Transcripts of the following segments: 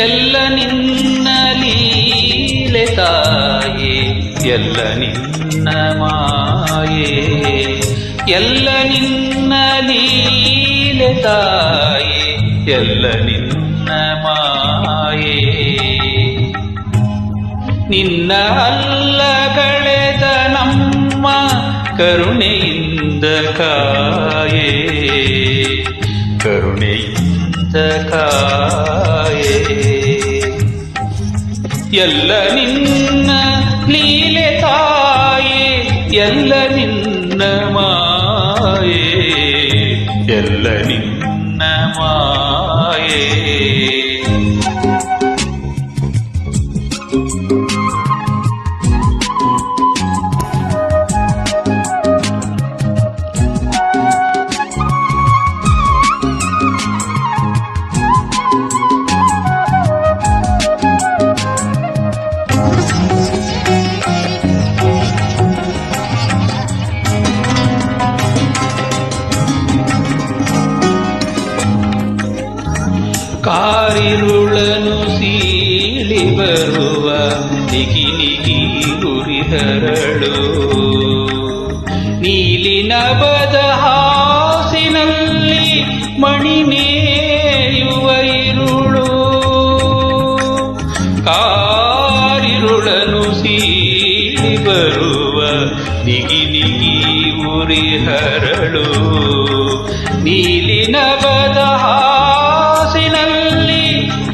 ಎಲ್ಲ ನಿನ್ನ ಲೀಲೆ ತಾಯೇ, ಎಲ್ಲ ನಿನ್ನ ಮಾಯೆ, ಎಲ್ಲ ನಿನ್ನ ಲೀಲೆ ತಾಯೇ, ಎಲ್ಲ ನಿನ್ನ ಮಾಯೆ. ನಿನ್ನ ಅಲ್ಲಗಳೆದ ನಮ್ಮ ಕರುಣೆಯಿಂದ ಕಾಯೇ, ಕರುಣೆಯಿಂದ ಕಾಯೇ. ಎಲ್ಲ ನಿನ್ನ ಲೀಲೆ ತಾಯೇ, ಎಲ್ಲ ನಿನ್ನ ಮಾಯೆ, ಎಲ್ಲ ನಿನ್ನ ಮಾಯೆ. ಕಾರಿರುಳನು ಸೀಳಿ ಬರುವ ನಿಗಿ ನಿಗಿ ಗುರಿಹರಳು, ನೀಲಿ ನಭದ ಹಾಸಿನಲ್ಲಿ ಮಣಿನೇಯುವ ಇರುಳು. ಕಾರಿರುಳನು ಸೀಳಿ ಬರುವ ನಿಗಿ ನಿಗಿ ಗುರಿಹರಳು, ನೀಲಿ ನಭದ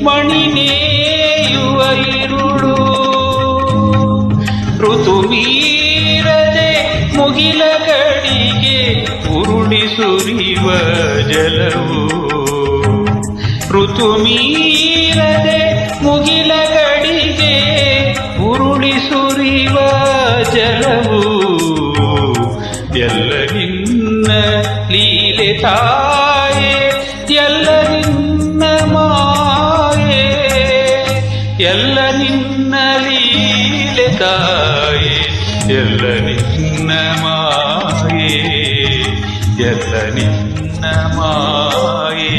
ಮಣಿನೇಯುವ ಇರುಳು. ಋತು ಮೀರದೆ ಮುಗಿಲ ಕಡಿಗೆ ಉರುಳಿ ಸುರಿವ ಜಲವು, ಋತು ಮೀರದೆ ಮುಗಿಲ ಕಡಿಗೆ ಉರುಳಿ ಸುರಿವ ಜಲವು. ಎಲ್ಲ ನಿನ್ನ ಲೀಲೆ ತಾಯೇ, ಎಲ್ಲ ನಿನ್ನ ಮಾಯೆ, ಎಲ್ಲ ನಿನ್ನ ಲೀಲೆ ತಾಯೇ, ಎಲ್ಲ ನಿನ್ನ ಮಾಯೆ, ಎಲ್ಲ ನಿನ್ನ ಮಾಯೆ.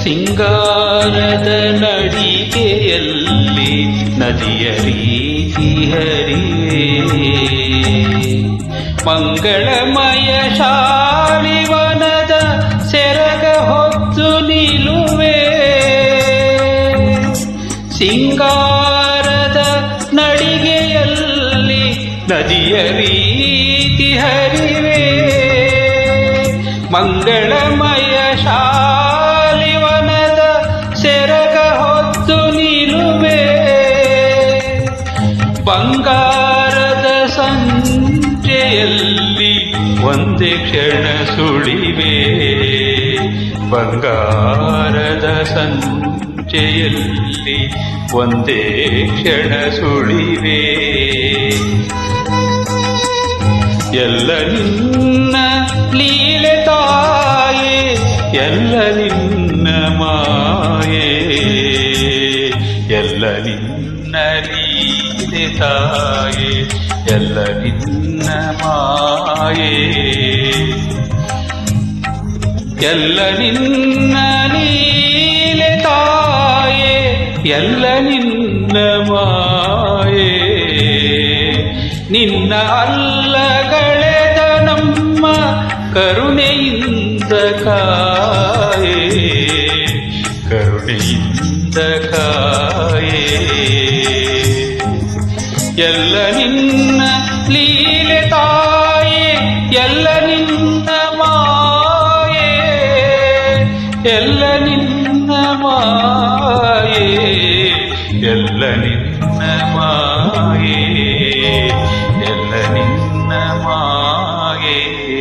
ಸಿಂಗಾರದ ನಡಿಗೆಯಲ್ಲಿ ನದಿಯ ರೀತಿ ಹರಿವೆ, ಮಂಗಳಮಯ ಶಾಲಿವನದ ಸೆರಗ ಹೊತ್ತು ನಿಲುವೆ. ಸಿಂಗಾರದ ನಡಿಗೆಯಲ್ಲಿ ನದಿಯ ರೀತಿ ಹರಿವೆ, ಮಂಗಳಮಯ ಶಾಲಿವನದ ಸೆರಗ ಹೊತ್ತು ನಿಲುವೆ. ಬಂಗಾರದ ಸಂಜೆಯಲ್ಲಿ ಒಂದೇ ಕ್ಷಣ ಸುಳಿವೆ, ಬಂಗಾರದ ಸಂಜೆಯಲ್ಲಿ ಒಂದೇ ಕ್ಷಣ ಸುಳಿವೆ. ಎಲ್ಲ ನಿನ್ನ ಲೀಲೆ ತಾಯೇ, ಎಲ್ಲ ನಿನ್ನ ಮಾಯೆ, ಎಲ್ಲ ನಿನ್ನ ಲೀಲೆ ತಾಯೇ, ಎಲ್ಲ ನಿನ್ನ ಮಾಯೆ, ಎಲ್ಲ ನಿನ್ನ ಲೀಲೆ ತಾಯೇ, ಎಲ್ಲ ನಿನ್ನ ಮಾಯೆ. ನಿನ್ನ ಅಲ್ಲಗಳೆದ ನಮ್ಮ ಕರುಣೆಯಿಂದ ಕಾಯೇ, ಕರುಣೆಯಿಂದ ಕಾಯೆ ಎಲ್ಲ ನಿನ್ನ ಲೀಲೆ ತಾಯೆ ಎಲ್ಲ ನಿನ್ನ ಮಾಯೆ ಎಲ್ಲ ನಿನ್ನ ಮಾಯೆ ಎಲ್ಲ ನಿನ್ನ ಮಾಯೆ ಎಲ್ಲ ನಿನ್ನ ಮಾಯೆ